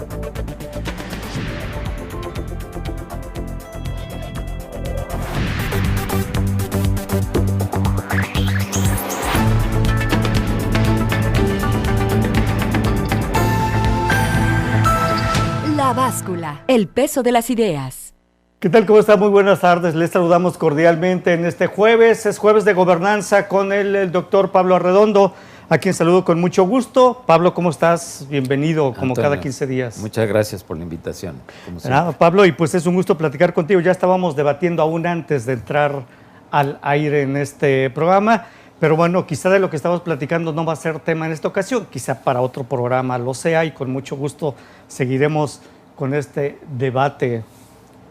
La báscula, el peso de las ideas. ¿Qué tal? ¿Cómo está? Muy buenas tardes. Les saludamos cordialmente en este jueves. Es jueves de gobernanza con el doctor Pablo Arredondo, a quien saludo con mucho gusto. Pablo, ¿cómo estás? Bienvenido, como Antonio, cada 15 días. Muchas gracias por la invitación. Nada, Pablo, y pues es un gusto platicar contigo. Ya estábamos debatiendo aún antes de entrar al aire en este programa, pero bueno, quizá de lo que estamos platicando no va a ser tema en esta ocasión, quizá para otro programa lo sea, y con mucho gusto seguiremos con este debate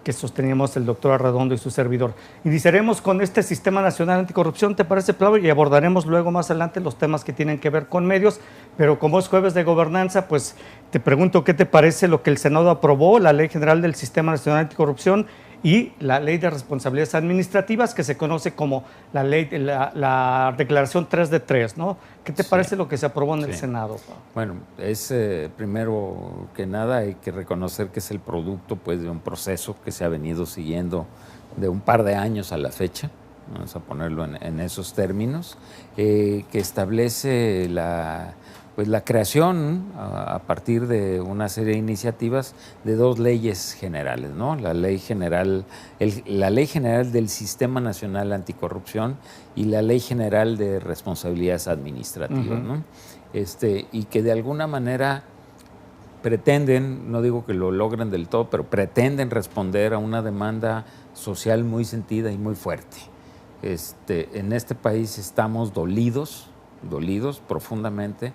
que sosteníamos el doctor Arredondo y su servidor. Iniciaremos con este Sistema Nacional Anticorrupción, ¿te parece, Pablo? Y abordaremos luego más adelante los temas que tienen que ver con medios, pero como es jueves de gobernanza, pues te pregunto qué te parece lo que el Senado aprobó, la Ley General del Sistema Nacional Anticorrupción y la Ley de Responsabilidades Administrativas, que se conoce como la Declaración 3 de 3, ¿no? ¿Qué te parece lo que se aprobó en el Senado, Pablo? Bueno, es primero que nada hay que reconocer que es el producto, pues, de un proceso que se ha venido siguiendo de un par de años a la fecha, vamos a ponerlo en esos términos, que establece la creación a partir de una serie de iniciativas de dos leyes generales, ¿no? La Ley General del Sistema Nacional Anticorrupción y la Ley General de Responsabilidades Administrativas, ¿no? Y que de alguna manera pretenden, no digo que lo logren del todo, pero pretenden responder a una demanda social muy sentida y muy fuerte. En este país estamos dolidos profundamente,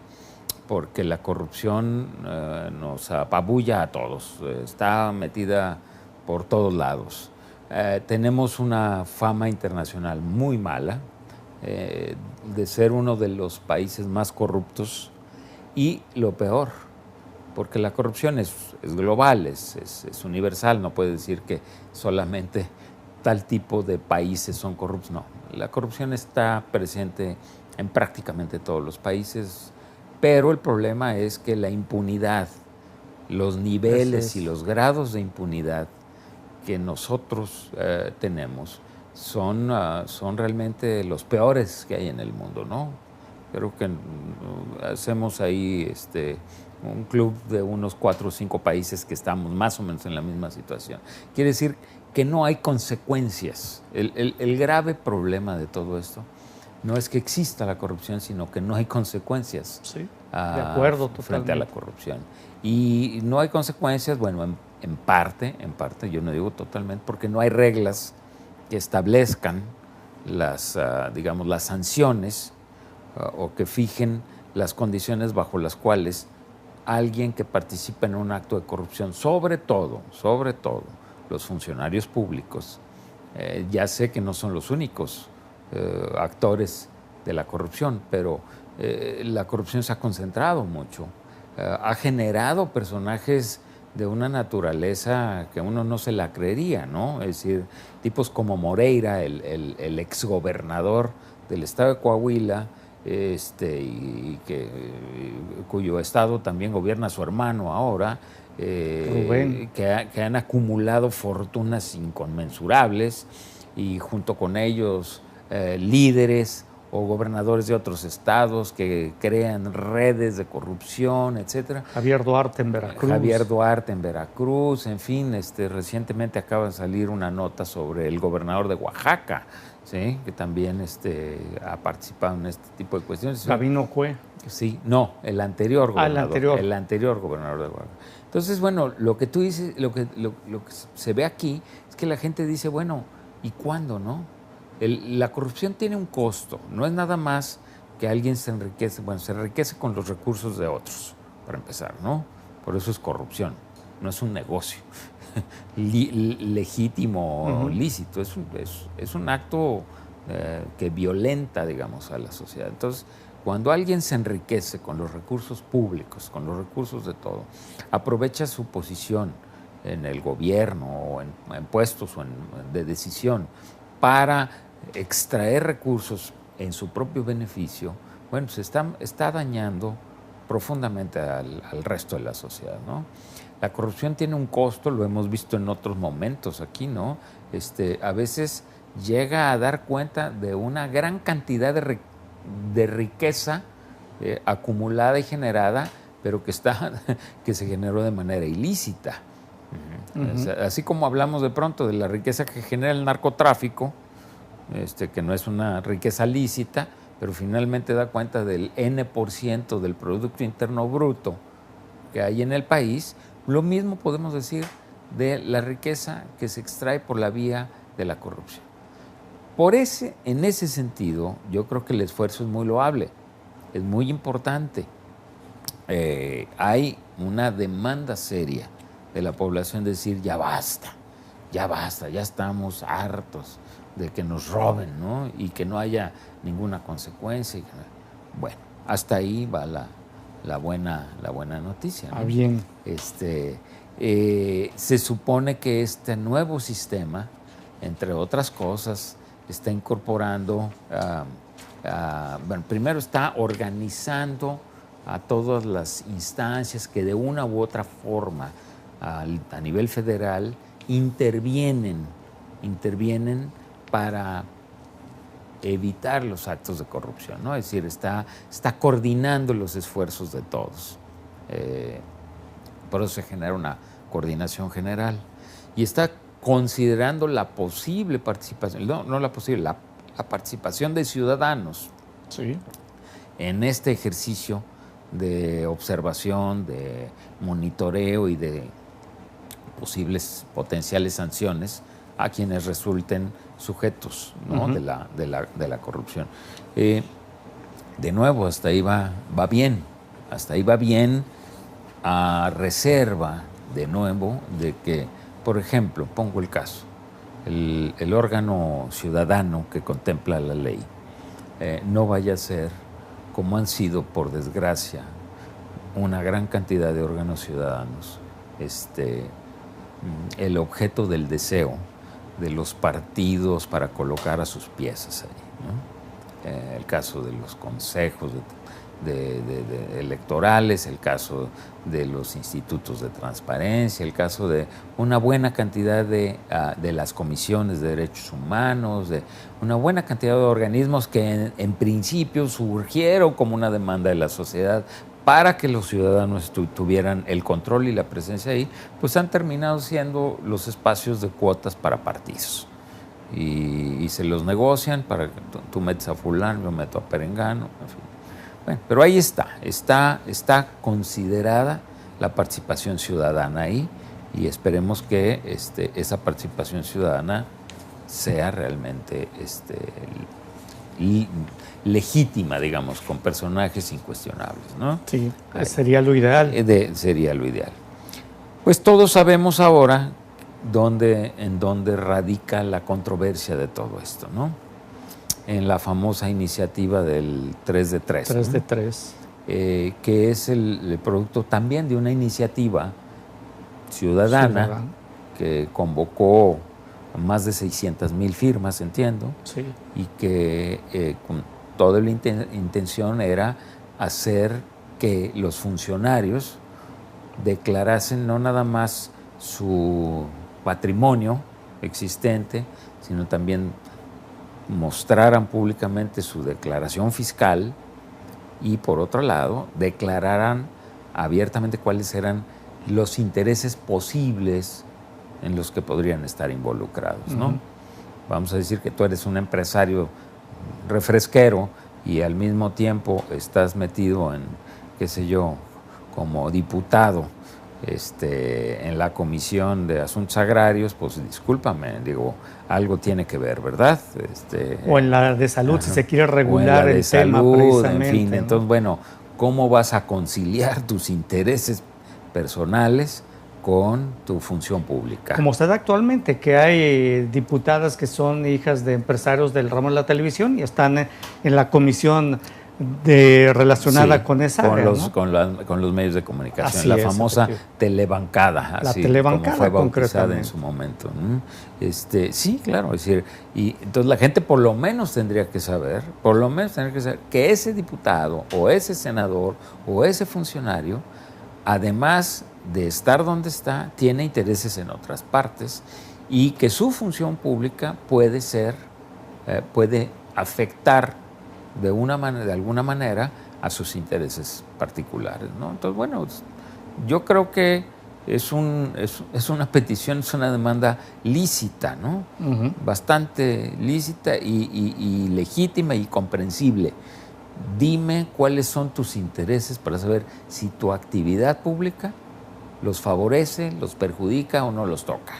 porque la corrupción nos apabulla a todos, está metida por todos lados. Tenemos una fama internacional muy mala de ser uno de los países más corruptos, y lo peor, porque la corrupción es global, es universal, no puede decir que solamente tal tipo de países son corruptos, no. La corrupción está presente en prácticamente todos los países, pero el problema es que la impunidad, los niveles y los grados de impunidad que nosotros tenemos son realmente los peores que hay en el mundo, ¿no? Creo que hacemos ahí un club de unos 4 o 5 países que estamos más o menos en la misma situación. Quiere decir que no hay consecuencias. El grave problema de todo esto no es que exista la corrupción, sino que no hay consecuencias. Sí, de acuerdo, frente a la corrupción. Y no hay consecuencias, bueno, en parte, yo no digo totalmente, porque no hay reglas que establezcan las sanciones o que fijen las condiciones bajo las cuales alguien que participa en un acto de corrupción, sobre todo, los funcionarios públicos, ya sé que no son los únicos actores de la corrupción, pero la corrupción se ha concentrado mucho, ha generado personajes de una naturaleza que uno no se la creería, ¿no? Es decir, tipos como Moreira, el exgobernador del estado de Coahuila, cuyo estado también gobierna su hermano ahora, que han acumulado fortunas inconmensurables, y junto con ellos líderes o gobernadores de otros estados que crean redes de corrupción, etcétera. Javier Duarte en Veracruz. En fin, recientemente acaba de salir una nota sobre el gobernador de Oaxaca, ¿sí? Que también ha participado en este tipo de cuestiones. Gabino Cue. Sí, no, el anterior gobernador. El anterior gobernador de Oaxaca. Entonces, bueno, lo que tú dices, lo que se ve aquí es que la gente dice, bueno, ¿y cuándo, no? La corrupción tiene un costo, no es nada más que alguien se enriquece, bueno, se enriquece con los recursos de otros, para empezar, ¿no? Por eso es corrupción, no es un negocio legítimo o lícito, es un acto que violenta, digamos, a la sociedad. Entonces, cuando alguien se enriquece con los recursos públicos, con los recursos de todo, aprovecha su posición en el gobierno o en puestos o de decisión para extraer recursos en su propio beneficio, bueno, se está dañando profundamente al resto de la sociedad, ¿no? La corrupción tiene un costo, lo hemos visto en otros momentos aquí, ¿no? A veces llega a dar cuenta de una gran cantidad de riqueza acumulada y generada, pero que se generó de manera ilícita. O sea, así como hablamos de pronto de la riqueza que genera el narcotráfico, que no es una riqueza lícita, pero finalmente da cuenta del N% del Producto Interno Bruto que hay en el país. Lo mismo podemos decir de la riqueza que se extrae por la vía de la corrupción. En ese sentido, yo creo que el esfuerzo es muy loable, es muy importante. Hay una demanda seria de la población de decir, ya basta, ya estamos hartos de que nos roben, ¿no? Y que no haya ninguna consecuencia. Bueno, hasta ahí va la buena noticia, ¿no? Bien. Se supone que este nuevo sistema, entre otras cosas, está incorporando, bueno, primero está organizando a todas las instancias que de una u otra forma a nivel federal intervienen para evitar los actos de corrupción, ¿no? Es decir, está coordinando los esfuerzos de todos. Por eso se genera una coordinación general. Y está considerando la posible participación, no la posible, la participación de ciudadanos en este ejercicio de observación, de monitoreo y de posibles potenciales sanciones a quienes resulten sujetos, ¿no? de la corrupción. De nuevo, hasta ahí va bien, a reserva, de nuevo, de que, por ejemplo, pongo el caso, el órgano ciudadano que contempla la ley no vaya a ser, como han sido, por desgracia, una gran cantidad de órganos ciudadanos, el objeto del deseo de los partidos para colocar a sus piezas ahí, ¿no? El caso de los consejos de electorales, el caso de los institutos de transparencia, el caso de una buena cantidad de las comisiones de derechos humanos, de una buena cantidad de organismos que en principio surgieron como una demanda de la sociedad para que los ciudadanos tuvieran el control y la presencia ahí, pues han terminado siendo los espacios de cuotas para partidos. Y se los negocian para que tú metes a fulano, yo meto a perengano, en fin. Bueno, pero ahí está considerada la participación ciudadana ahí, y esperemos que esa participación ciudadana sea realmente legítima, digamos, con personajes incuestionables, ¿no? Sí, sería lo ideal. Sería lo ideal. Pues todos sabemos ahora en dónde radica la controversia de todo esto, ¿no? En la famosa iniciativa del 3 de 3. 3 de 3. Que es el producto también de una iniciativa ciudadana que convocó más de 600,000 firmas, entiendo, sí. Y que con toda la intención era hacer que los funcionarios declarasen no nada más su patrimonio existente, sino también mostraran públicamente su declaración fiscal y, por otro lado, declararan abiertamente cuáles eran los intereses posibles en los que podrían estar involucrados, ¿no? Vamos a decir que tú eres un empresario refresquero y al mismo tiempo estás metido en, qué sé yo, como diputado en la Comisión de Asuntos Agrarios, pues discúlpame, digo, algo tiene que ver, ¿verdad? O en la de salud, si se quiere regular el tema precisamente. En fin, ¿no? Entonces, bueno, ¿cómo vas a conciliar tus intereses personales con tu función pública? Como se da actualmente, que hay diputadas que son hijas de empresarios del ramo de la televisión y están en la Comisión relacionada con esa área, ¿no? Con los medios de comunicación, Así la es, famosa telebancada, la así telebancada, como fue bautizada concretamente. en su momento, ¿no? Sí, claro, es decir, y entonces la gente por lo menos tendría que saber que ese diputado o ese senador o ese funcionario, además de estar donde está, tiene intereses en otras partes y que su función pública puede afectar de alguna manera a sus intereses particulares, ¿no? Entonces, bueno, yo creo que es una petición, es una demanda lícita, ¿no? Uh-huh. Bastante lícita y legítima y comprensible. Dime cuáles son tus intereses para saber si tu actividad pública los favorece, los perjudica o no los toca.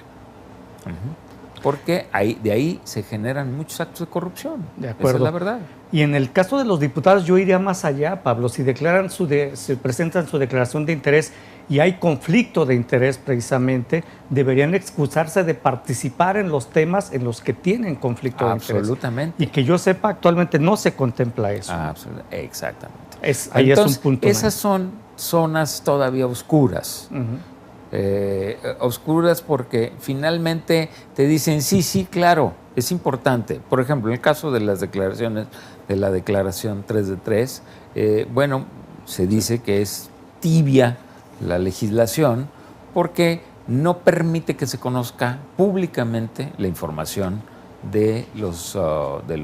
Uh-huh. Porque de ahí se generan muchos actos de corrupción. De acuerdo. Esa es la verdad. Y en el caso de los diputados, yo iría más allá, Pablo. Si se presentan su declaración de interés y hay conflicto de interés precisamente, deberían excusarse de participar en los temas en los que tienen conflicto de interés. Absolutamente. Y que yo sepa, actualmente no se contempla eso. Exactamente. Ahí entonces, es un punto. Esas son zonas todavía oscuras. Uh-huh. Oscuras porque finalmente te dicen sí, claro, es importante. Por ejemplo, en el caso de las declaraciones, de la declaración 3 de 3, bueno, se dice que es tibia la legislación porque no permite que se conozca públicamente la información de los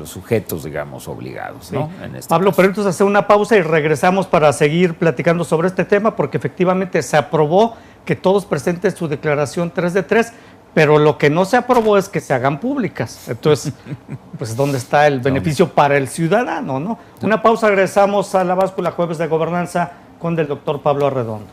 sujetos, digamos, obligados, ¿no? Sí. En este Pablo, caso. pero entonces hacer una pausa y regresamos para seguir platicando sobre este tema, porque efectivamente se aprobó que todos presenten su declaración 3 de 3, pero lo que no se aprobó es que se hagan públicas. Entonces, pues, ¿dónde está el beneficio para el ciudadano, no? Una pausa, regresamos a La Báscula, Jueves de Gobernanza, con el doctor Pablo Arredondo.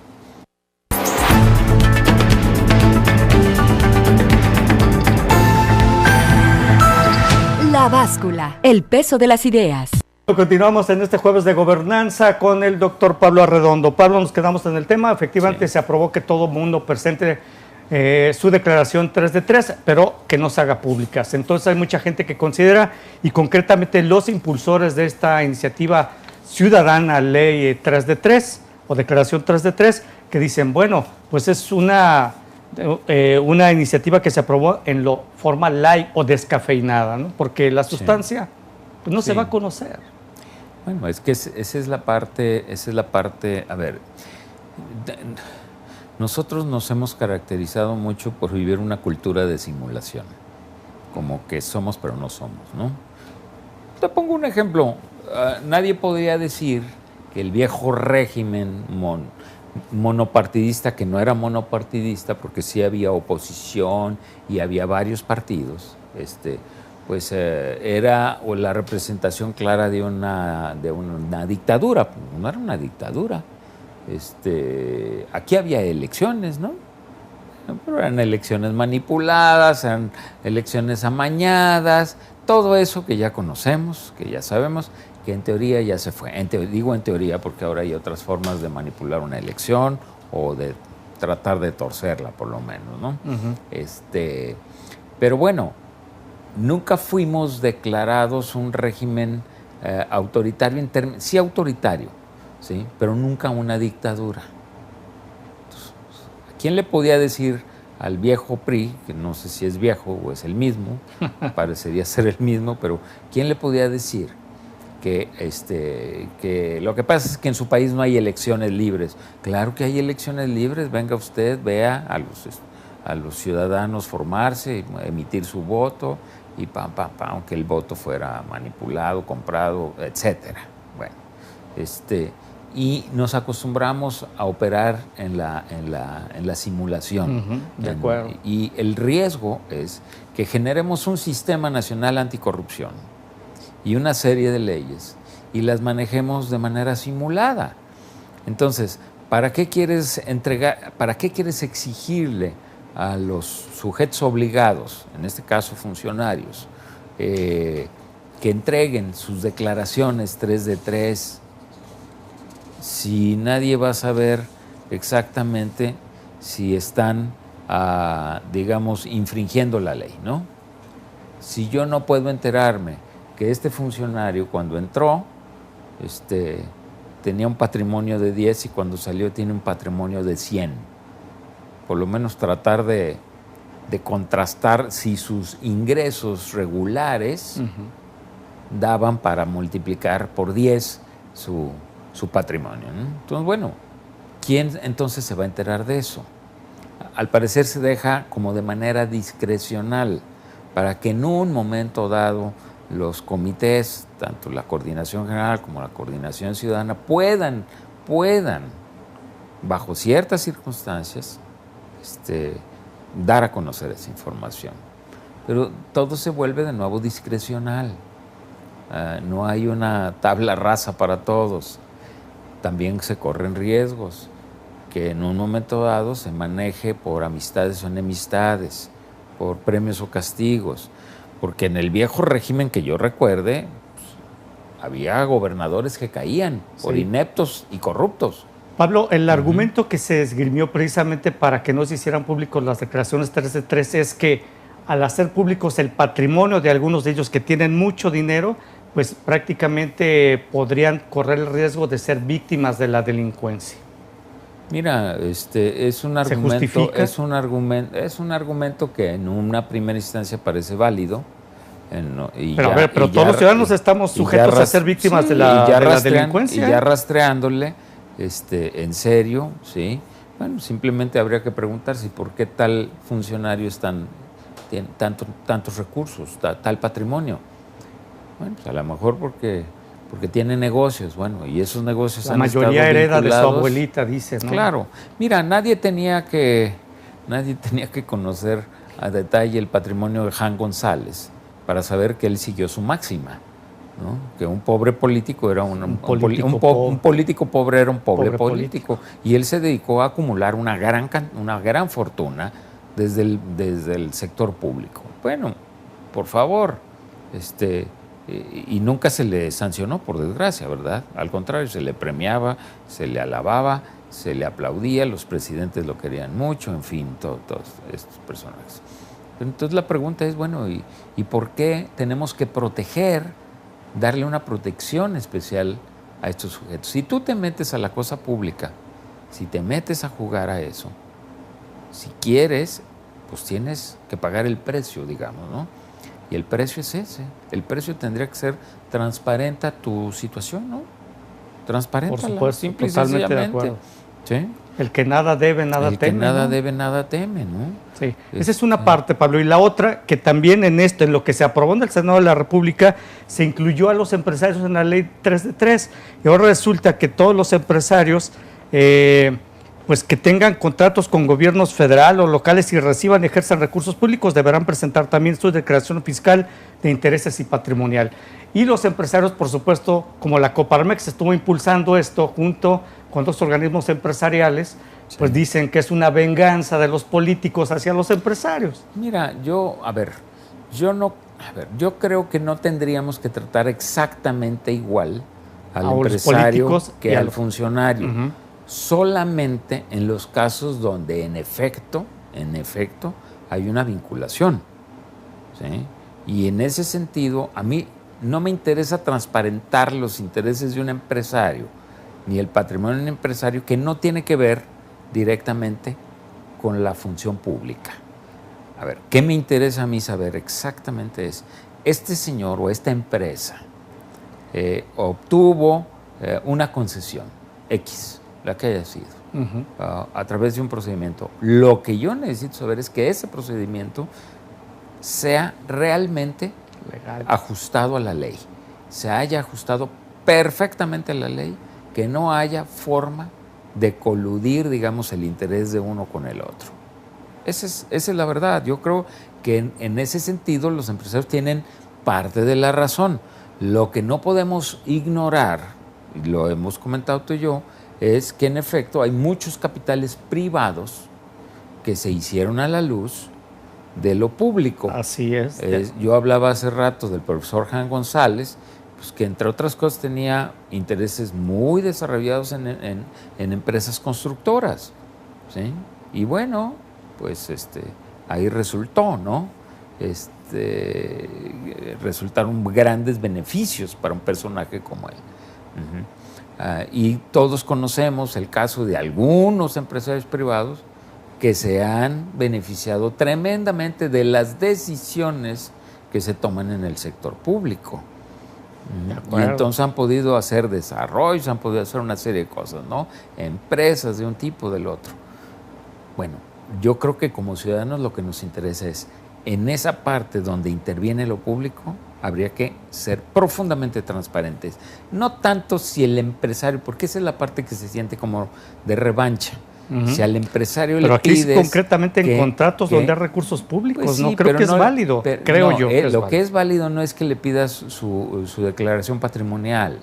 La Báscula, el peso de las ideas. Continuamos en este Jueves de Gobernanza con el doctor Pablo Arredondo. Pablo, nos quedamos en el tema. Efectivamente, se aprobó que todo mundo presente su declaración 3 de 3, pero que no se haga públicas. Entonces hay mucha gente que considera, y concretamente los impulsores de esta iniciativa ciudadana, ley 3 de 3 o declaración 3 de 3, que dicen, bueno, pues es una iniciativa que se aprobó en forma light o descafeinada, ¿no? Porque la sustancia pues, no se va a conocer. Bueno, es que esa es la parte, a ver, nosotros nos hemos caracterizado mucho por vivir una cultura de simulación, como que somos pero no somos, ¿no? Te pongo un ejemplo, nadie podría decir que el viejo régimen monopartidista, que no era monopartidista porque sí había oposición y había varios partidos, pues era la representación clara de una dictadura. No era una dictadura. Aquí había elecciones, ¿no? Pero eran elecciones manipuladas, eran elecciones amañadas, todo eso que ya conocemos, que ya sabemos, que en teoría ya se fue. Digo en teoría porque ahora hay otras formas de manipular una elección o de tratar de torcerla, por lo menos, ¿no? Uh-huh. Pero bueno, nunca fuimos declarados un régimen autoritario, sí autoritario, ¿sí? Pero nunca una dictadura. Entonces, ¿quién le podía decir al viejo PRI, que no sé si es viejo o es el mismo, parecería ser el mismo, pero ¿quién le podía decir que lo que pasa es que en su país no hay elecciones libres? Claro que hay elecciones libres, venga usted, vea a los ciudadanos formarse, emitir su voto y aunque el voto fuera manipulado, comprado, etcétera. Bueno, y nos acostumbramos a operar en la simulación. Uh-huh, de acuerdo. Y el riesgo es que generemos un sistema nacional anticorrupción y una serie de leyes y las manejemos de manera simulada. Entonces, ¿para qué quieres exigirle a los sujetos obligados, en este caso funcionarios, que entreguen sus declaraciones 3 de 3, si nadie va a saber exactamente si están, digamos, infringiendo la ley, ¿no? Si yo no puedo enterarme que este funcionario cuando entró tenía un patrimonio de 10 y cuando salió tiene un patrimonio de 100. Por lo menos tratar de contrastar si sus ingresos regulares daban para multiplicar por 10 su patrimonio, ¿no? Entonces, bueno, ¿quién entonces se va a enterar de eso? Al parecer se deja como de manera discrecional para que en un momento dado los comités, tanto la Coordinación General como la Coordinación Ciudadana, puedan, bajo ciertas circunstancias, dar a conocer esa información. Pero todo se vuelve de nuevo discrecional. No hay una tabla rasa para todos. También se corren riesgos que en un momento dado se maneje por amistades o enemistades, por premios o castigos, porque en el viejo régimen que yo recuerde, pues, había gobernadores que caían por ineptos y corruptos. Pablo, el argumento que se esgrimió precisamente para que no se hicieran públicos las declaraciones 3 de 3 es que al hacer públicos el patrimonio de algunos de ellos que tienen mucho dinero, pues prácticamente podrían correr el riesgo de ser víctimas de la delincuencia. Mira, es un argumento que en una primera instancia parece válido. Pero todos los ciudadanos estamos sujetos a ser víctimas de la delincuencia. Y ya rastreándole, en serio, sí. Bueno, simplemente habría que preguntarse por qué tal funcionario tiene tantos recursos, tal patrimonio. Bueno, pues a lo mejor porque tiene negocios, bueno, y esos negocios la mayoría hereda de su abuelita, dice, ¿no? Claro. Mira, nadie tenía que conocer a detalle el patrimonio de Jan González para saber que él siguió su máxima, ¿no? Que un pobre político era un político pobre era un pobre político. Y él se dedicó a acumular una gran fortuna desde el sector público. Bueno, por favor, y nunca se le sancionó, por desgracia, ¿verdad? Al contrario, se le premiaba, se le alababa, se le aplaudía, los presidentes lo querían mucho, en fin, todos estos personajes. Entonces la pregunta es, bueno, ¿y por qué tenemos que darle una protección especial a estos sujetos? Si tú te metes a la cosa pública, si te metes a jugar a eso, si quieres, pues tienes que pagar el precio, digamos, ¿no? Y el precio es ese. El precio tendría que ser transparente a tu situación, ¿no? Transparente, por supuesto, simple y totalmente sencillamente. de acuerdo. ¿Sí? El que nada debe, nada teme. El que nada ¿no? debe, nada teme, ¿no? Sí, esa es una parte, Pablo. Y la otra, que también en lo que se aprobó en el Senado de la República, se incluyó a los empresarios en la ley 3 de 3. Y ahora resulta que todos los empresarios, pues que tengan contratos con gobiernos federal o locales y reciban y ejerzan recursos públicos, deberán presentar también su declaración fiscal de intereses y patrimonial. Y los empresarios, por supuesto, como la Coparmex estuvo impulsando esto junto con dos organismos empresariales, pues dicen que es una venganza de los políticos hacia los empresarios. Mira, yo creo que no tendríamos que tratar exactamente igual al empresario que al funcionario. Solamente en los casos donde en efecto hay una vinculación, ¿sí? Y en ese sentido, a mí no me interesa transparentar los intereses de un empresario, ni el patrimonio de un empresario que no tiene que ver directamente con la función pública. A ver, ¿qué me interesa a mí saber exactamente? Este señor o esta empresa obtuvo una concesión X, la que haya sido, a través de un procedimiento. Lo que yo necesito saber es que ese procedimiento sea realmente legal, ajustado a la ley, se haya ajustado perfectamente a la ley, que no haya forma de coludir, digamos, el interés de uno con el otro. Esa es la verdad. Yo creo que en ese sentido los empresarios tienen parte de la razón. Lo que no podemos ignorar, y lo hemos comentado tú y yo, es que en efecto hay muchos capitales privados que se hicieron a la luz de lo público. Así es. Yo hablaba hace rato del profesor Jan González, pues que entre otras cosas tenía intereses muy desarrollados en empresas constructoras, ¿sí? Y bueno, pues ahí resultó, ¿no? Resultaron grandes beneficios para un personaje como él. Y todos conocemos el caso de algunos empresarios privados que se han beneficiado tremendamente de las decisiones que se toman en el sector público. Y entonces han podido hacer desarrollos, han podido hacer una serie de cosas, ¿no? Empresas de un tipo, del otro. Bueno, yo creo que como ciudadanos lo que nos interesa es, en esa parte donde interviene lo público, habría que ser profundamente transparentes. No tanto si el empresario, porque esa es la parte que se siente como de revancha. Si al empresario pero le aquí pides concretamente en contratos donde hay recursos públicos, pues sí, no creo que es válido, creo yo. Lo que es válido no es que le pidas su declaración patrimonial.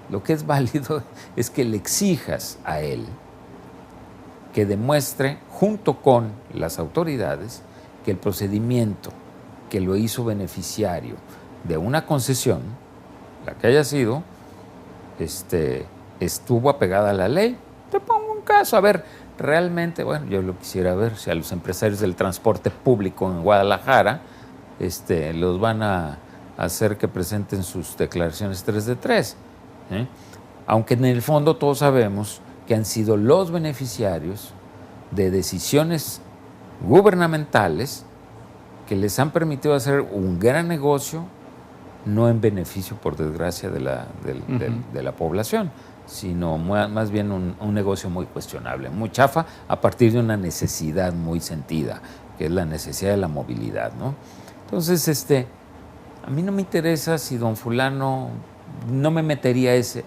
Lo que es válido es que le exijas a él que demuestre, junto con las autoridades, que el procedimiento que lo hizo beneficiario de una concesión, la que haya sido, estuvo apegada a la ley. Te pongo un caso, a ver, realmente, bueno, yo lo quisiera ver, si a los empresarios del transporte público en Guadalajara los van a hacer que presenten sus declaraciones 3 de 3. Aunque en el fondo todos sabemos que han sido los beneficiarios de decisiones gubernamentales que les han permitido hacer un gran negocio, no en beneficio, por desgracia, de la población, sino más bien un negocio muy cuestionable, muy chafa, a partir de una necesidad muy sentida, que es la necesidad de la movilidad, ¿no? Entonces, a mí no me interesa si don fulano, no me metería a ese,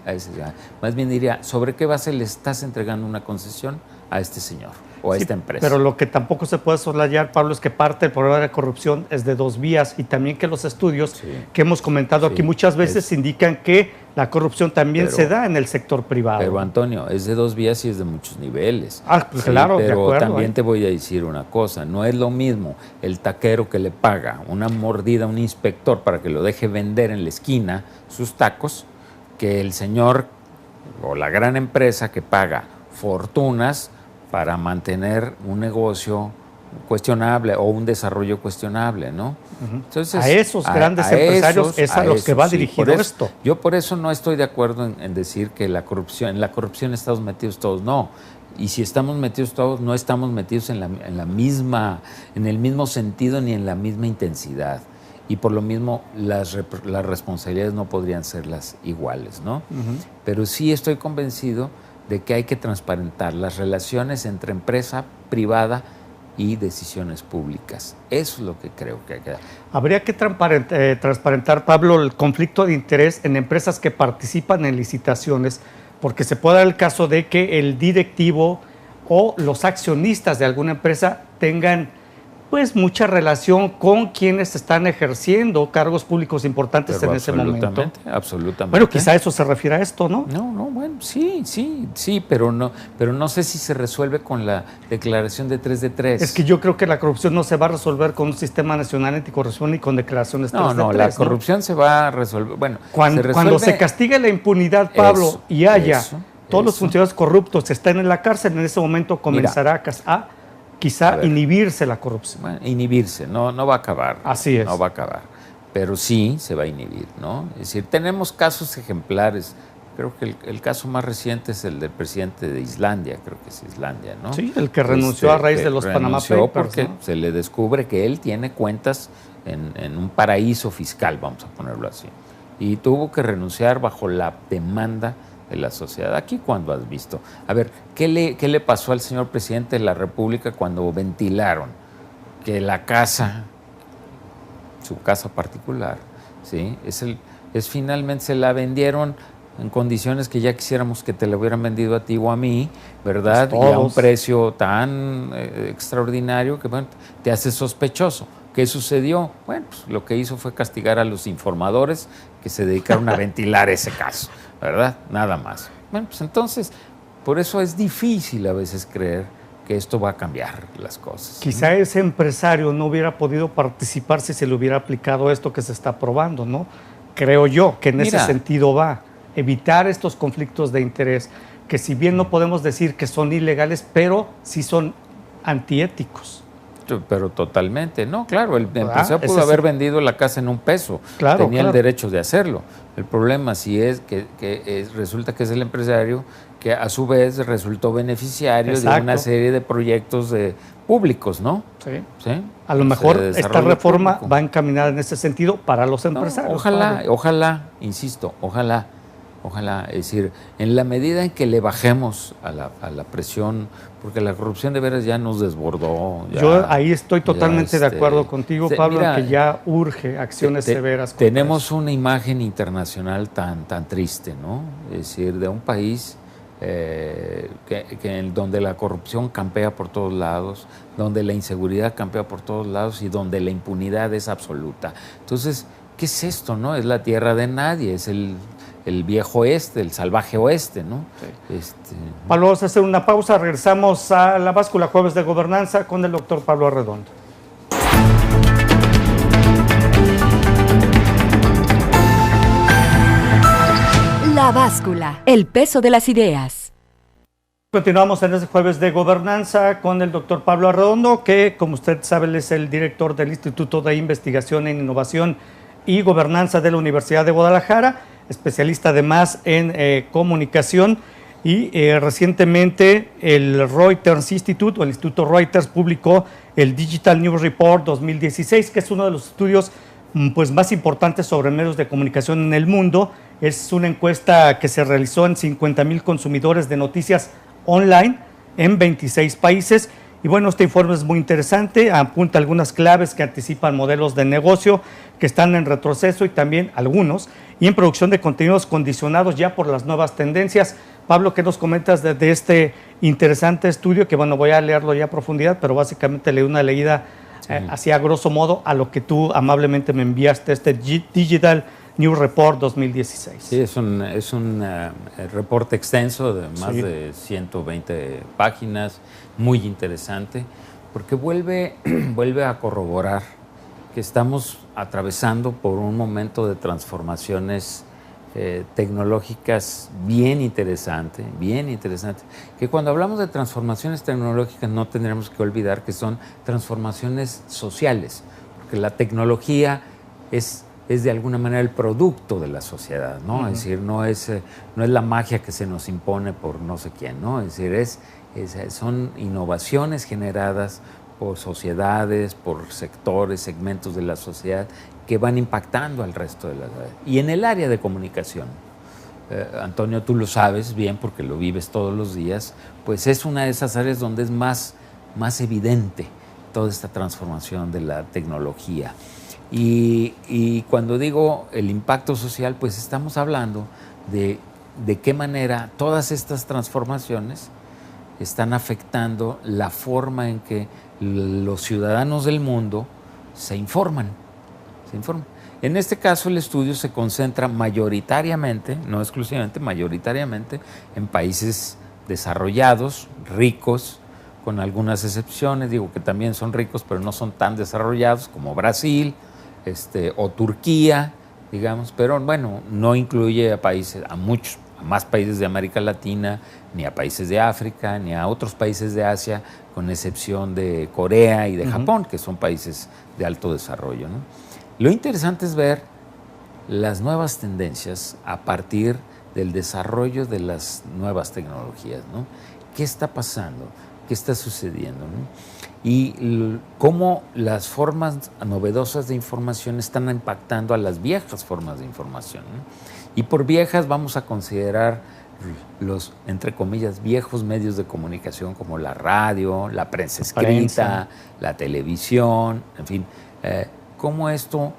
más bien diría, ¿sobre qué base le estás entregando una concesión a este señor o a esta empresa? Pero lo que tampoco se puede soslayar, Pablo, es que parte del problema de corrupción es de dos vías, y también que los estudios que hemos comentado aquí muchas veces indican que la corrupción también se da en el sector privado. Pero, Antonio, es de dos vías y es de muchos niveles. Pues claro, pero de acuerdo, también te voy a decir una cosa, no es lo mismo el taquero que le paga una mordida a un inspector para que lo deje vender en la esquina sus tacos, que el señor o la gran empresa que paga fortunas para mantener un negocio cuestionable o un desarrollo cuestionable, ¿no? Entonces, a esos grandes empresarios es a los que va dirigido esto. Yo por eso no estoy de acuerdo en decir que en la corrupción estamos metidos todos, no. Y si estamos metidos todos, no estamos metidos en el mismo sentido ni en la misma intensidad. Y por lo mismo las responsabilidades no podrían ser las iguales, ¿no? Pero sí estoy convencido de que hay que transparentar las relaciones entre empresa privada y decisiones públicas. Eso es lo que creo que hay que hacer. Habría que transparentar, Pablo, el conflicto de interés en empresas que participan en licitaciones, porque se puede dar el caso de que el directivo o los accionistas de alguna empresa tengan pues mucha relación con quienes están ejerciendo cargos públicos importantes en ese momento. Absolutamente. Bueno, quizá eso se refiere a esto, ¿no? No, bueno, sí, pero no sé si se resuelve con la declaración de 3 de 3. Es que yo creo que la corrupción no se va a resolver con un sistema nacional anticorrupción ni con declaraciones 3 de 3. No, la corrupción se va a resolver, bueno, cuando se castigue la impunidad, Pablo, y haya todos los funcionarios corruptos están en la cárcel, en ese momento comenzará a quizá inhibirse la corrupción. Bueno, inhibirse, no va a acabar. Así es. No va a acabar, pero sí se va a inhibir, ¿no? Es decir, tenemos casos ejemplares. Creo que el caso más reciente es el del presidente de Islandia, creo que es Islandia, ¿no? Sí, el que renunció a raíz de los Panama Papers. Porque ¿no? se le descubre que él tiene cuentas en un paraíso fiscal, vamos a ponerlo así. Y tuvo que renunciar bajo la demanda de la sociedad. Aquí, ¿cuándo has visto? A ver, ¿qué le pasó al señor presidente de la República cuando ventilaron que la casa, su casa particular, ¿sí? Finalmente se la vendieron en condiciones que ya quisiéramos que te la hubieran vendido a ti o a mí, ¿verdad? Pues y a un precio tan extraordinario que, bueno, te hace sospechoso. ¿Qué sucedió? Bueno, pues lo que hizo fue castigar a los informadores que se dedicaron a ventilar ese caso, ¿verdad? Nada más. Bueno, pues entonces, por eso es difícil a veces creer que esto va a cambiar las cosas. Quizá ese empresario no hubiera podido participar si se le hubiera aplicado esto que se está aprobando, ¿no? Creo yo que en ese sentido va. Evitar estos conflictos de interés, que si bien no podemos decir que son ilegales, pero sí son antiéticos. Pero totalmente. No, claro, el empresario pudo Ese haber sí. vendido la casa en $1. Claro, Tenía claro. el derecho de hacerlo. El problema sí es que resulta que es el empresario que a su vez resultó beneficiario de Exacto. una serie de proyectos públicos, ¿no? Sí. ¿Sí? A lo O sea, mejor de esta desarrollo reforma público. va encaminada en ese sentido para los No, empresarios. ojalá, Pablo. ojalá, insisto, ojalá. Es decir, en la medida en que le bajemos a la presión, porque la corrupción de veras ya nos desbordó. Yo ahí estoy totalmente de acuerdo contigo, Pablo, mira, en que ya urge acciones severas. contra tenemos eso. una imagen internacional tan triste, ¿no? Es decir, de un país donde la corrupción campea por todos lados, donde la inseguridad campea por todos lados y donde la impunidad es absoluta. Entonces, ¿qué es esto, no? Es la tierra de nadie, es el viejo oeste, el salvaje oeste, ¿no? Sí. Pablo, vamos a hacer una pausa, regresamos a La Báscula, Jueves de Gobernanza, con el doctor Pablo Arredondo. La Báscula, el peso de las ideas. Continuamos en este Jueves de Gobernanza con el doctor Pablo Arredondo, que, como usted sabe, él es el director del Instituto de Investigación en Innovación y Gobernanza de la Universidad de Guadalajara, especialista además en comunicación, y recientemente el Reuters Institute, o el Instituto Reuters, publicó el Digital News Report 2016, que es uno de los estudios pues, más importantes sobre medios de comunicación en el mundo. Es una encuesta que se realizó en 50,000 consumidores de noticias online en 26 países. Y bueno, este informe es muy interesante, apunta algunas claves que anticipan modelos de negocio que están en retroceso y también algunos, y en producción de contenidos condicionados ya por las nuevas tendencias. Pablo, ¿qué nos comentas de este interesante estudio? Que bueno, voy a leerlo ya a profundidad, pero básicamente leí una leída así a grosso modo a lo que tú amablemente me enviaste, este Digital News Report 2016. Sí, es un reporte extenso de más Sí. de 120 páginas, muy interesante, porque vuelve a corroborar que estamos atravesando por un momento de transformaciones tecnológicas bien interesante, que cuando hablamos de transformaciones tecnológicas no tendremos que olvidar que son transformaciones sociales, porque la tecnología es de alguna manera el producto de la sociedad, ¿no? Uh-huh. Es decir, no es la magia que se nos impone por no sé quién, ¿no? Es decir, son innovaciones generadas por sociedades, por sectores, segmentos de la sociedad que van impactando al resto de la sociedad. Y en el área de comunicación, Antonio, tú lo sabes bien porque lo vives todos los días, pues es una de esas áreas donde es más evidente toda esta transformación de la tecnología. Y cuando digo el impacto social, pues estamos hablando de qué manera todas estas transformaciones están afectando la forma en que los ciudadanos del mundo se informan. En este caso, el estudio se concentra mayoritariamente, no exclusivamente, mayoritariamente en países desarrollados, ricos, con algunas excepciones, digo que también son ricos, pero no son tan desarrollados como Brasil, o Turquía, digamos, pero bueno, no incluye a más países de América Latina, ni a países de África, ni a otros países de Asia, con excepción de Corea y de Japón, que son países de alto desarrollo, ¿no? Lo interesante es ver las nuevas tendencias a partir del desarrollo de las nuevas tecnologías, ¿no? ¿Qué está pasando? ¿Qué está sucediendo, ¿no? Y cómo las formas novedosas de información están impactando a las viejas formas de información, ¿no? Y por viejas vamos a considerar los, entre comillas, viejos medios de comunicación como la radio, la prensa escrita, la televisión, en fin, cómo esto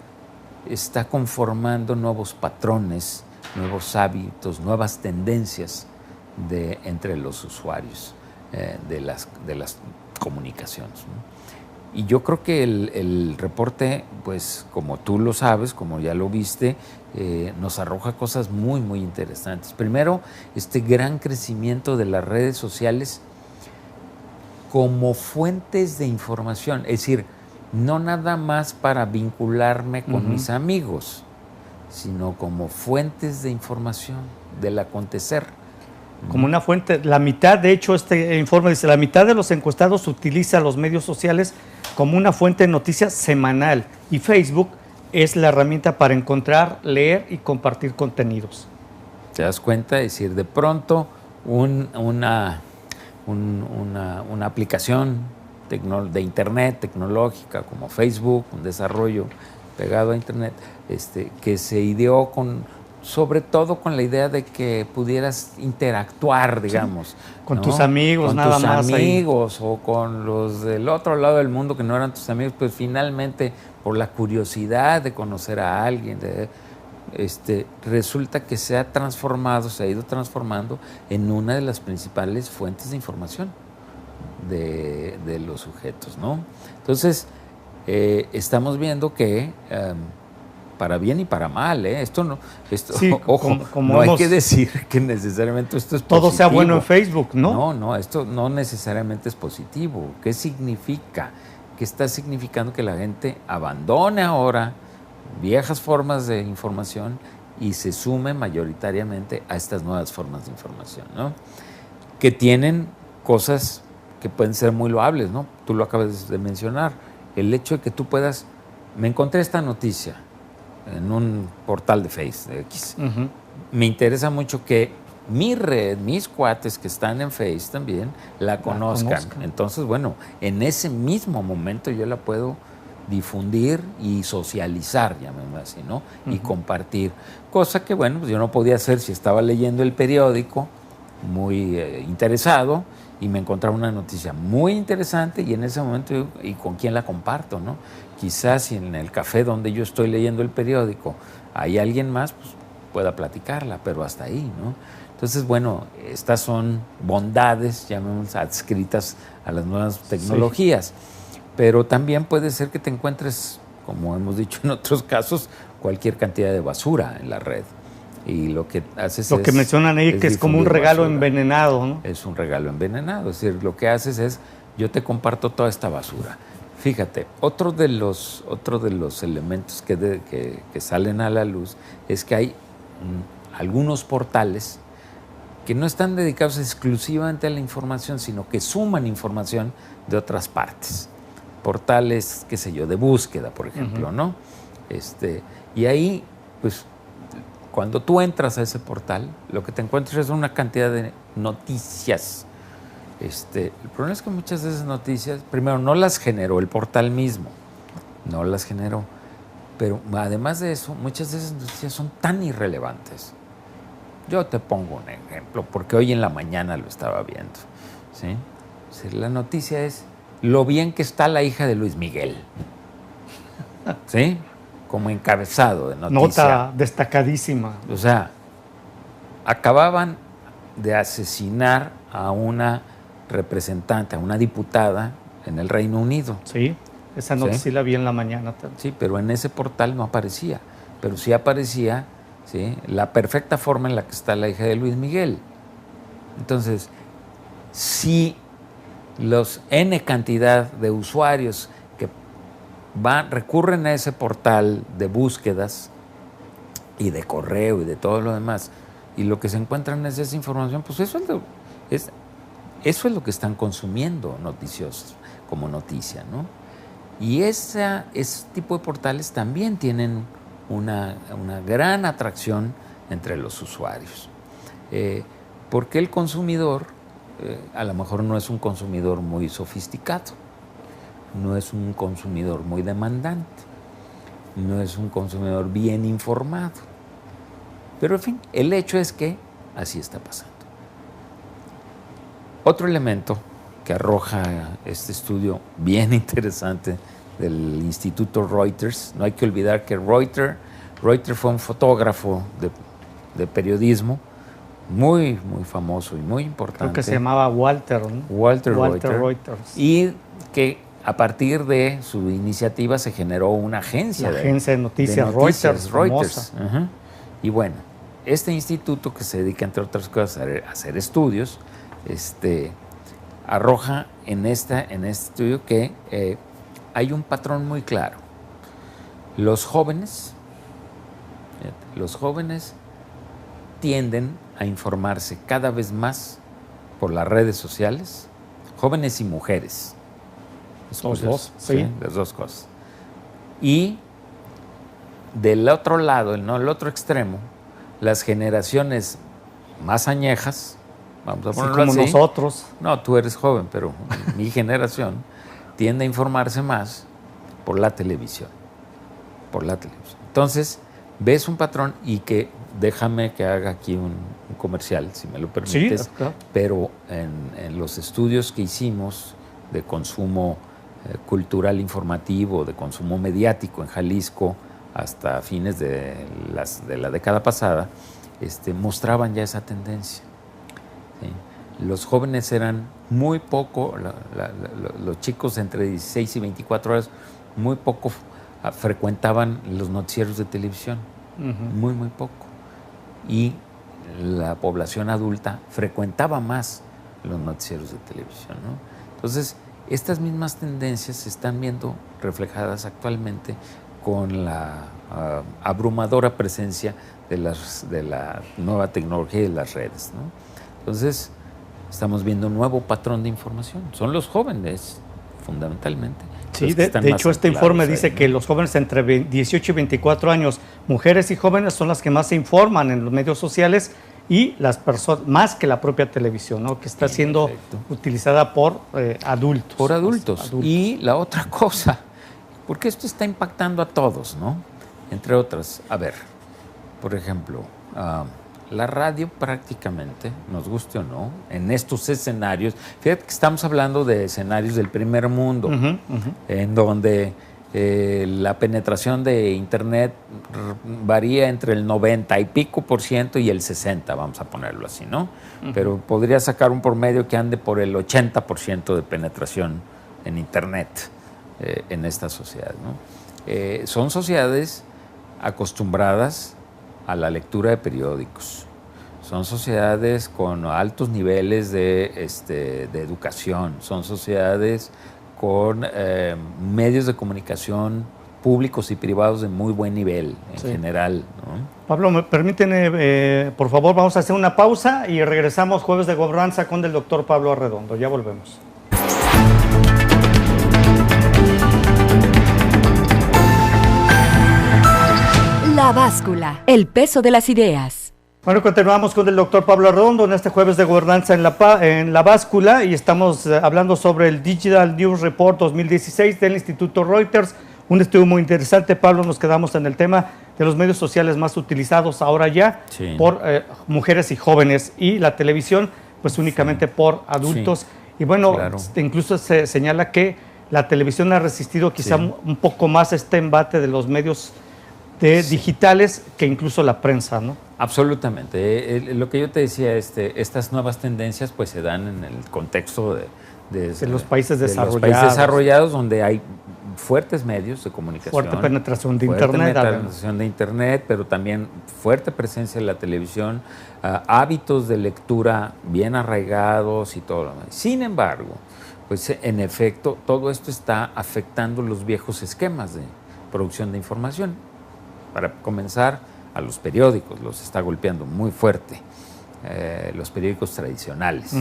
está conformando nuevos patrones, nuevos hábitos, nuevas tendencias entre los usuarios de las comunicaciones, ¿no? Y yo creo que el reporte, pues como tú lo sabes, como ya lo viste, nos arroja cosas muy, muy interesantes. Primero, este gran crecimiento de las redes sociales como fuentes de información, es decir, no nada más para vincularme con mis amigos, sino como fuentes de información del acontecer. Como una fuente, la mitad, de hecho, este informe dice, la mitad de los encuestados utiliza los medios sociales como una fuente de noticias semanal y Facebook es la herramienta para encontrar, leer y compartir contenidos. ¿Te das cuenta? Es decir, de pronto una aplicación de Internet tecnológica como Facebook, un desarrollo pegado a Internet, que se ideó sobre todo con la idea de que pudieras interactuar, digamos. Sí, con tus amigos, con nada tus más. Con tus amigos o con los del otro lado del mundo que no eran tus amigos, pues finalmente por la curiosidad de conocer a alguien, resulta que se ha ido transformando en una de las principales fuentes de información de los sujetos, ¿no? Entonces, estamos viendo que para bien y para mal, sí, ojo, no hay que decir que necesariamente esto es todo positivo. sea bueno en Facebook, ¿no? No, esto no necesariamente es positivo. ¿Qué significa? Que está significando que la gente abandone ahora viejas formas de información y se sume mayoritariamente a estas nuevas formas de información, ¿no? Que tienen cosas que pueden ser muy loables, ¿no? Tú lo acabas de mencionar. El hecho de que tú puedas... Me encontré esta noticia en un portal de X. Uh-huh. Me interesa mucho que mi red, mis cuates que están en Face también, la conozcan. Entonces, bueno, en ese mismo momento yo la puedo difundir y socializar, llamémoslo así, ¿no? Uh-huh. Y compartir. Cosa que, bueno, pues yo no podía hacer si estaba leyendo el periódico muy interesado y me encontraba una noticia muy interesante y en ese momento, ¿y con quién la comparto, no? Quizás si en el café donde yo estoy leyendo el periódico hay alguien más, pues pueda platicarla, pero hasta ahí, ¿no? Entonces, bueno, estas son bondades, llamémoslas, adscritas a las nuevas tecnologías. Sí. Pero también puede ser que te encuentres, como hemos dicho en otros casos, cualquier cantidad de basura en la red. Y lo que haces lo que mencionan ahí, que es como un regalo basura. Envenenado, ¿no? Es un regalo envenenado. Es decir, lo que haces es, yo te comparto toda esta basura. Fíjate, otro de los elementos que salen a la luz es que hay algunos portales que no están dedicados exclusivamente a la información, sino que suman información de otras partes. Portales, qué sé yo, de búsqueda, por ejemplo, uh-huh. ¿no? Y ahí, pues, cuando tú entras a ese portal, lo que te encuentras es una cantidad de noticias. El problema es que muchas de esas noticias, primero, no las generó el portal mismo, no las generó. Pero además de eso, muchas de esas noticias son tan irrelevantes. Yo te pongo un ejemplo, porque hoy en la mañana lo estaba viendo, ¿sí? O sea, la noticia es lo bien que está la hija de Luis Miguel, ¿sí? Como encabezado de noticia. Nota destacadísima. O sea, acababan de asesinar a una representante, a una diputada en el Reino Unido. Sí, esa noticia sí la vi en la mañana también. Sí, pero en ese portal no aparecía. Pero sí aparecía, ¿sí?, la perfecta forma en la que está la hija de Luis Miguel. Entonces, si los N cantidad de usuarios que recurren a ese portal de búsquedas y de correo y de todo lo demás, y lo que se encuentran es esa información, pues eso es lo que están consumiendo noticiosos como noticia, ¿no? Y ese tipo de portales también tienen una gran atracción entre los usuarios. Porque el consumidor a lo mejor no es un consumidor muy sofisticado, no es un consumidor muy demandante, no es un consumidor bien informado. Pero en fin, el hecho es que así está pasando. Otro elemento que arroja este estudio bien interesante del Instituto Reuters, no hay que olvidar que Reuters fue un fotógrafo de periodismo muy, muy famoso y muy importante. Creo que se llamaba Walter, ¿no? Walter Reuters. Y que a partir de su iniciativa se generó una agencia. La agencia de noticias Reuters. Uh-huh. Y bueno, este instituto que se dedica, entre otras cosas, a hacer estudios, arroja en este estudio que hay un patrón muy claro. Los jóvenes tienden a informarse cada vez más por las redes sociales, jóvenes y mujeres, Los dos, sí. Las dos cosas. Y del otro lado, el otro extremo, las generaciones más añejas, vamos a ponerlo como así. Nosotros. No, tú eres joven, pero mi generación tiende a informarse más por la televisión. Entonces, ves un patrón y que, déjame que haga aquí un comercial, si me lo permites, Sí, claro. pero en los estudios que hicimos de consumo cultural informativo, de consumo mediático en Jalisco, hasta fines de la década pasada, mostraban ya esa tendencia. ¿Sí? Los jóvenes eran muy poco, los chicos entre 16 y 24 horas, muy poco frecuentaban los noticieros de televisión, muy poco. Y la población adulta frecuentaba más los noticieros de televisión, ¿no? Entonces, estas mismas tendencias se están viendo reflejadas actualmente con la abrumadora presencia de la nueva tecnología y de las redes, ¿no? Entonces, estamos viendo un nuevo patrón de información. Son los jóvenes, fundamentalmente. Sí, de hecho, este informe dice que los jóvenes entre 18 y 24 años, mujeres y jóvenes, son las que más se informan en los medios sociales y las personas, más que la propia televisión, ¿no? Que está siendo utilizada por adultos. Por adultos. Y la otra cosa, porque esto está impactando a todos, ¿no? Entre otras, a ver, por ejemplo, la radio prácticamente, nos guste o no, en estos escenarios, fíjate que estamos hablando de escenarios del primer mundo, en donde la penetración de Internet varía entre el 90 y pico % y el 60%, vamos a ponerlo así, ¿no? Pero podría sacar un promedio que ande por el 80% de penetración en Internet en esta sociedad, ¿no? Son sociedades acostumbradas a la lectura de periódicos. Son sociedades con altos niveles de educación. Son sociedades con medios de comunicación públicos y privados de muy buen nivel en general, ¿no? Pablo, permíteme, por favor, vamos a hacer una pausa y regresamos Jueves de Gobernanza con el doctor Pablo Arredondo. Ya volvemos. La báscula, el peso de las ideas. Bueno, continuamos con el doctor Pablo Arredondo en este Jueves de Gobernanza en la báscula y estamos hablando sobre el Digital News Report 2016 del Instituto Reuters, un estudio muy interesante. Pablo, nos quedamos en el tema de los medios sociales más utilizados ahora ya por mujeres y jóvenes, y la televisión pues únicamente por adultos. Y bueno, incluso se señala que la televisión ha resistido quizá un poco más este embate de los medios digitales que incluso la prensa, ¿no? Absolutamente. Lo que yo te decía, estas nuevas tendencias pues se dan en el contexto de los países desarrollados. Los países desarrollados, donde hay fuertes medios de comunicación. Fuerte penetración de Internet. Fuerte penetración de Internet, pero también fuerte presencia de la televisión, hábitos de lectura bien arraigados y todo lo demás. Sin embargo, pues en efecto, todo esto está afectando los viejos esquemas de producción de información. Para comenzar, a los periódicos los está golpeando muy fuerte, los periódicos tradicionales.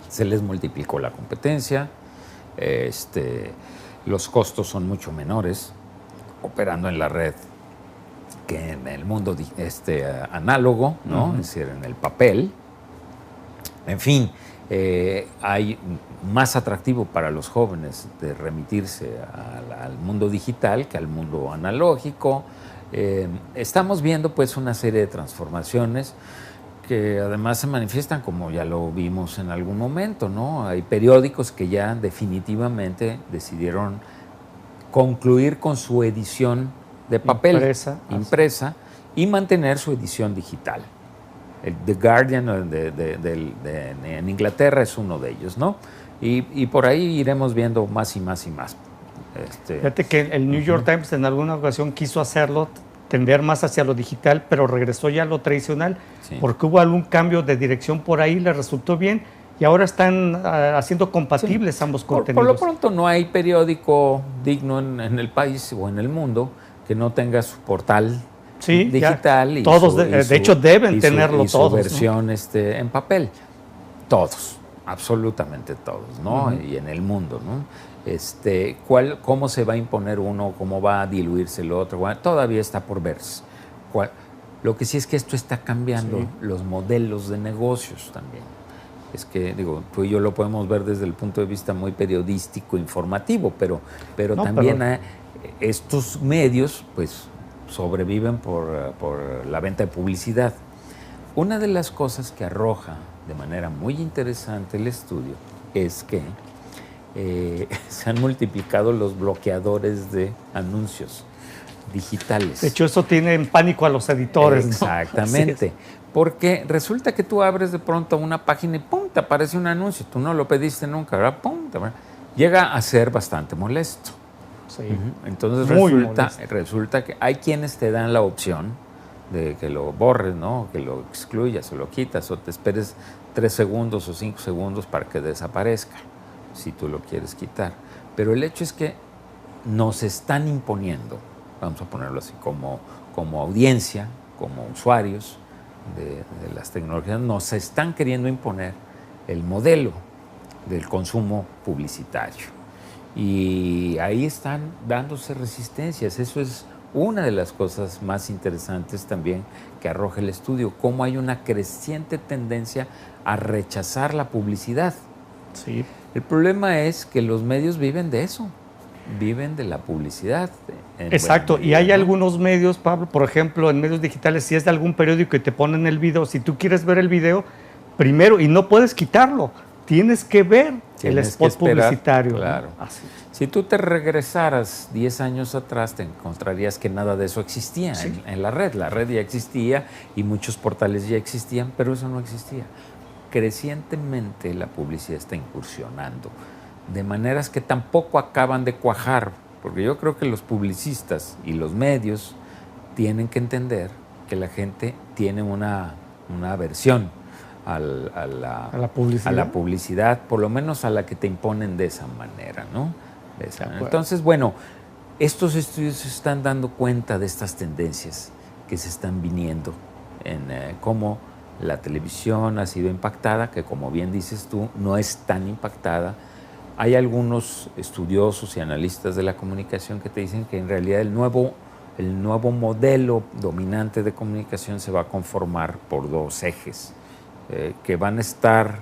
Se les multiplicó la competencia, los costos son mucho menores operando en la red que en el mundo análogo, ¿no? Es decir, en el papel. En fin, hay más atractivo para los jóvenes de remitirse al mundo digital que al mundo analógico. Estamos viendo pues una serie de transformaciones que además se manifiestan, como ya lo vimos en algún momento, ¿no? Hay periódicos que ya definitivamente decidieron concluir con su edición de papel impresa y mantener su edición digital. El The Guardian en Inglaterra es uno de ellos, ¿no? Y por ahí iremos viendo más y más y más. Fíjate que el New York Times en alguna ocasión quiso hacerlo, tender más hacia lo digital, pero regresó ya a lo tradicional, porque hubo algún cambio de dirección por ahí, le resultó bien, y ahora están haciendo compatibles ambos contenidos. Por lo pronto no hay periódico digno en el país o en el mundo que no tenga su portal digital. Todos, de hecho, deben tenerlo todos. Su versión, ¿no? En papel. Todos, absolutamente todos, ¿no? Y en el mundo, ¿no? ¿Cómo se va a imponer uno? ¿Cómo va a diluirse el otro? Bueno, todavía está por verse. Lo que sí es que esto está cambiando los modelos de negocios también. Es que, digo, tú y yo lo podemos ver desde el punto de vista muy periodístico, informativo, pero también estos medios, pues, sobreviven por la venta de publicidad. Una de las cosas que arroja de manera muy interesante el estudio es que se han multiplicado los bloqueadores de anuncios digitales. De hecho, eso tiene en pánico a los editores. Exactamente. Porque resulta que tú abres de pronto una página y ¡pum!, te aparece un anuncio. Tú no lo pediste nunca, ¿verdad? ¡Pum! Llega a ser bastante molesto. Sí. Entonces resulta que hay quienes te dan la opción de que lo borres, ¿no? Que lo excluyas o lo quitas o te esperes 3 segundos o 5 segundos para que desaparezca, si tú lo quieres quitar. Pero el hecho es que nos están imponiendo, vamos a ponerlo así, como audiencia, como usuarios de las tecnologías, nos están queriendo imponer el modelo del consumo publicitario. Y ahí están dándose resistencias. Eso es una de las cosas más interesantes también que arroja el estudio, cómo hay una creciente tendencia a rechazar la publicidad. Sí. El problema es que los medios viven de eso, viven de la publicidad. Exacto, y hay algunos medios, Pablo, por ejemplo, en medios digitales, si es de algún periódico y te ponen el video, si tú quieres ver el video, primero, y no puedes quitarlo, tienes que ver el spot publicitario. Claro. ¿No? Así. Si tú te regresaras 10 años atrás, te encontrarías que nada de eso existía en la red. La red ya existía y muchos portales ya existían, pero eso no existía. Crecientemente la publicidad está incursionando, de maneras que tampoco acaban de cuajar, porque yo creo que los publicistas y los medios tienen que entender que la gente tiene una aversión a la publicidad, por lo menos a la que te imponen de esa manera, ¿no? Entonces, bueno, estos estudios se están dando cuenta de estas tendencias que se están viniendo en cómo la televisión ha sido impactada, que como bien dices tú, no es tan impactada. Hay algunos estudiosos y analistas de la comunicación que te dicen que en realidad el nuevo modelo dominante de comunicación se va a conformar por 2 ejes que van a estar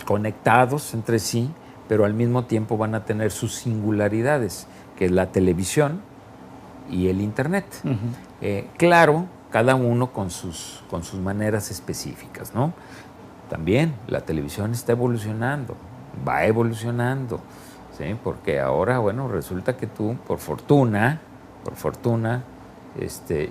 conectados entre sí, pero al mismo tiempo van a tener sus singularidades, que es la televisión y el Internet. Claro, cada uno con sus maneras específicas, ¿no? También la televisión está evolucionando, va evolucionando, ¿sí? Porque ahora, bueno, resulta que tú, por fortuna,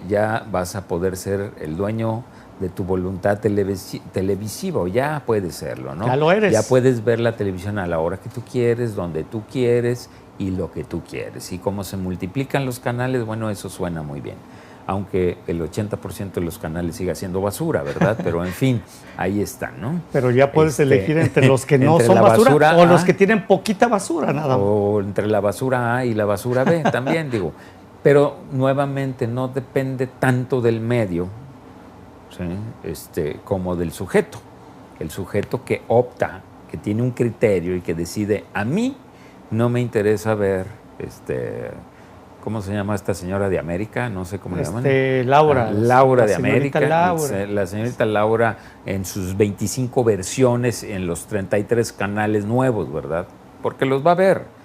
ya vas a poder ser el dueño de tu voluntad televisiva, o ya puedes serlo, ¿no? Ya lo eres. Ya puedes ver la televisión a la hora que tú quieres, donde tú quieres y lo que tú quieres. Y cómo se multiplican los canales, bueno, eso suena muy bien. Aunque el 80% de los canales siga siendo basura, ¿verdad? Pero en fin, ahí están, ¿no? Pero ya puedes elegir entre los que no son basura o los que tienen poquita basura, nada más. O entre la basura A y la basura B, también digo. Pero nuevamente no depende tanto del medio, ¿sí? Como del sujeto. El sujeto que opta, que tiene un criterio y que decide, a mí no me interesa ver, ¿cómo se llama esta señora de América? No sé cómo le llaman. Laura. Laura de América. Laura. La señorita Laura en sus 25 versiones en los 33 canales nuevos, ¿verdad? Porque los va a ver.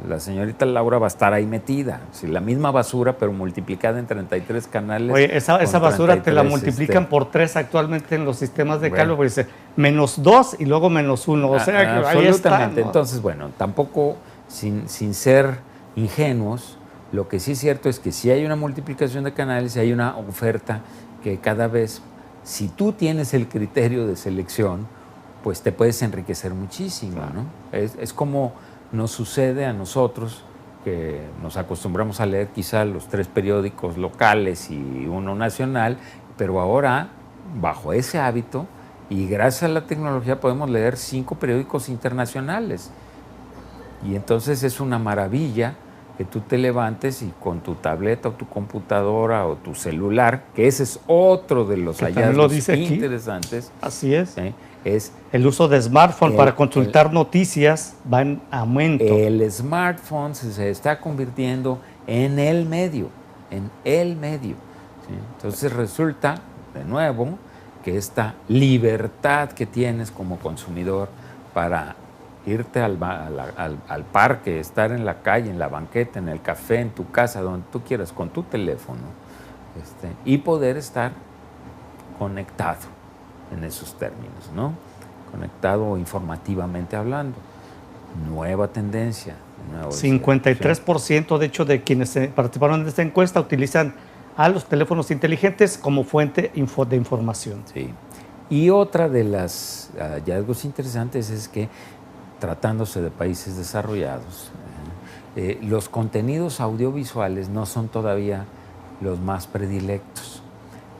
La señorita Laura va a estar ahí metida. Sí, la misma basura, pero multiplicada en 33 canales. Oye, esa basura te la multiplican por 3 actualmente en los sistemas de cálculo, porque dice -2 y luego -1. O sea, que ahí está, ¿no? Entonces, bueno, tampoco sin ser ingenuos, lo que sí es cierto es que si hay una multiplicación de canales, hay una oferta que cada vez, si tú tienes el criterio de selección, pues te puedes enriquecer muchísimo, claro, ¿no? Es como nos sucede a nosotros, que nos acostumbramos a leer quizá los 3 periódicos locales y uno nacional, pero ahora, bajo ese hábito, y gracias a la tecnología podemos leer 5 periódicos internacionales. Y entonces es una maravilla que tú te levantes y con tu tableta o tu computadora o tu celular, que ese es otro de los hallazgos interesantes. Así es. ¿Sí? Es el uso de smartphone para consultar noticias va en aumento. El smartphone se está convirtiendo en el medio, ¿sí? Entonces resulta, de nuevo, que esta libertad que tienes como consumidor para irte al parque, estar en la calle, en la banqueta, en el café, en tu casa, donde tú quieras, con tu teléfono, y poder estar conectado en esos términos, ¿no? Conectado informativamente hablando. Nueva tendencia. 53% de hecho de quienes participaron en esta encuesta utilizan a los teléfonos inteligentes como fuente de información. Sí. Y otra de las hallazgos interesantes es que, tratándose de países desarrollados, los contenidos audiovisuales no son todavía los más predilectos.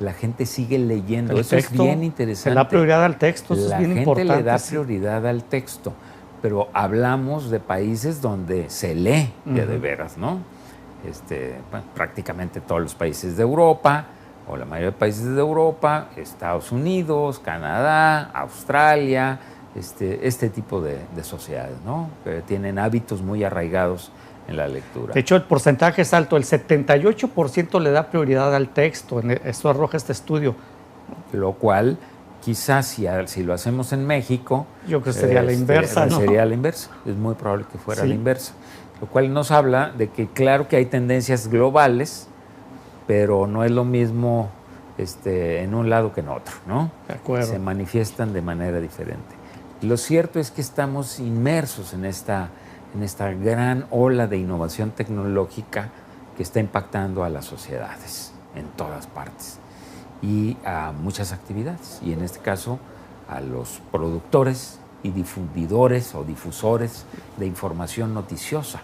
La gente sigue leyendo. Eso es bien interesante. Le da prioridad al texto, eso es bien importante. La gente le da prioridad al texto, pero hablamos de países donde se lee de veras, ¿no? Prácticamente todos los países de Europa, o la mayoría de países de Europa, Estados Unidos, Canadá, Australia, este tipo de sociedades, ¿no? Que tienen hábitos muy arraigados en la lectura. De hecho, el porcentaje es alto, el 78% le da prioridad al texto, eso arroja este estudio. Lo cual, quizás si lo hacemos en México... Yo creo que sería la inversa, ¿no? Sería la inversa, es muy probable que fuera la inversa. Lo cual nos habla de que claro que hay tendencias globales, pero no es lo mismo en un lado que en otro, ¿no? De acuerdo. Se manifiestan de manera diferente. Lo cierto es que estamos inmersos en esta gran ola de innovación tecnológica que está impactando a las sociedades en todas partes y a muchas actividades, y en este caso a los productores y difundidores o difusores de información noticiosa,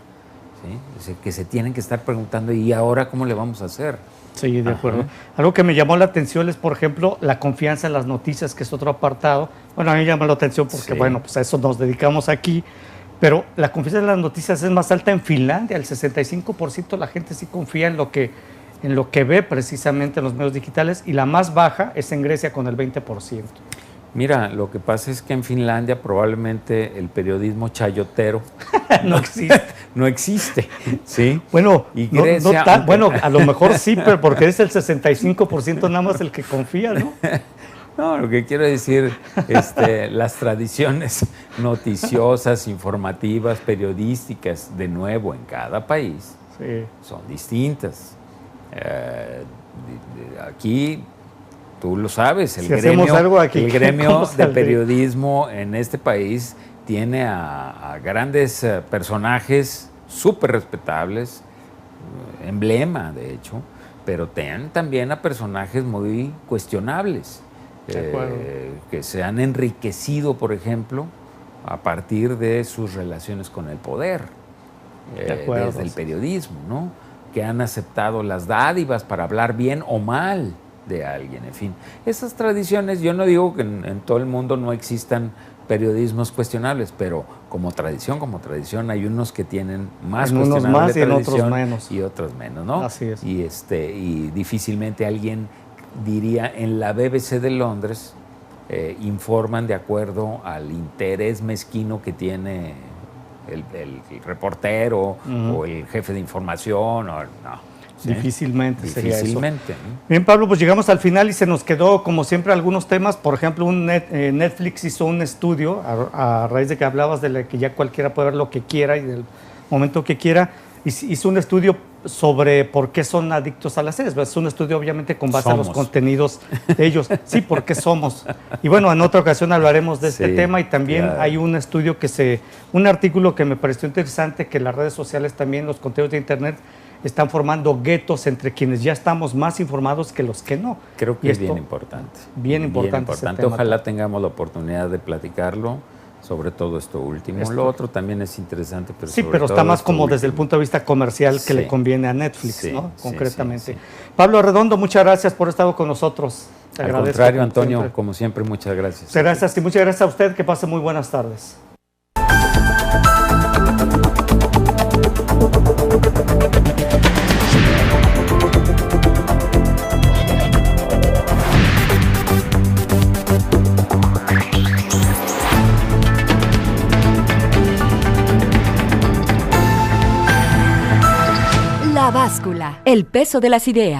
¿sí? Es decir, que se tienen que estar preguntando, ¿y ahora cómo le vamos a hacer? Sí, de acuerdo. Algo que me llamó la atención es, por ejemplo, la confianza en las noticias, que es otro apartado. Bueno, a mí me llama la atención porque, bueno, pues a eso nos dedicamos aquí, pero la confianza en las noticias es más alta en Finlandia, el 65% la gente sí confía en lo que ve precisamente en los medios digitales, y la más baja es en Grecia con el 20%. Mira, lo que pasa es que en Finlandia probablemente el periodismo chayotero no existe. No existe, ¿sí? Bueno, y Grecia, bueno, a lo mejor sí, pero porque es el 65% nada más el que confía, ¿no? No, lo que quiero decir, las tradiciones noticiosas, informativas, periodísticas, de nuevo, en cada país, son distintas. Aquí... Tú lo sabes, el gremio de periodismo en este país tiene a grandes personajes súper respetables, emblema de hecho, pero tienen también a personajes muy cuestionables, que se han enriquecido, por ejemplo, a partir de sus relaciones con el poder, desde el periodismo, ¿no? Que han aceptado las dádivas para hablar bien o mal de alguien, en fin. Esas tradiciones, yo no digo que en todo el mundo no existan periodismos cuestionables, pero como tradición hay unos que tienen más cuestionable tradición, y en otros menos. Y otros menos, ¿no? Así es. Y difícilmente alguien diría, en la BBC de Londres informan de acuerdo al interés mezquino que tiene el reportero o el jefe de información, o no. ¿Sí? Difícilmente sería eso. Difícilmente. Bien, Pablo, pues llegamos al final y se nos quedó, como siempre, algunos temas. Por ejemplo, Netflix hizo un estudio a raíz de que hablabas de que ya cualquiera puede ver lo que quiera y del momento que quiera. Hizo un estudio sobre por qué son adictos a las series. Es un estudio, obviamente, con base a los contenidos de ellos. Sí, por qué somos. Y bueno, en otra ocasión hablaremos de este tema, y también hay un estudio un artículo que me pareció interesante, que las redes sociales también, los contenidos de Internet, están formando guetos entre quienes ya estamos más informados que los que no. Creo que es bien importante. Bien importante. Ojalá tengamos la oportunidad de platicarlo, sobre todo esto último. Lo otro también es interesante, pero sí, pero está más como desde el punto de vista comercial que le conviene a Netflix, ¿no? Concretamente. Pablo Arredondo, muchas gracias por estar con nosotros. Te agradezco. Al contrario, Antonio, como siempre, muchas gracias. Muchas gracias, y muchas gracias a usted. Que pase muy buenas tardes. El peso de las ideas.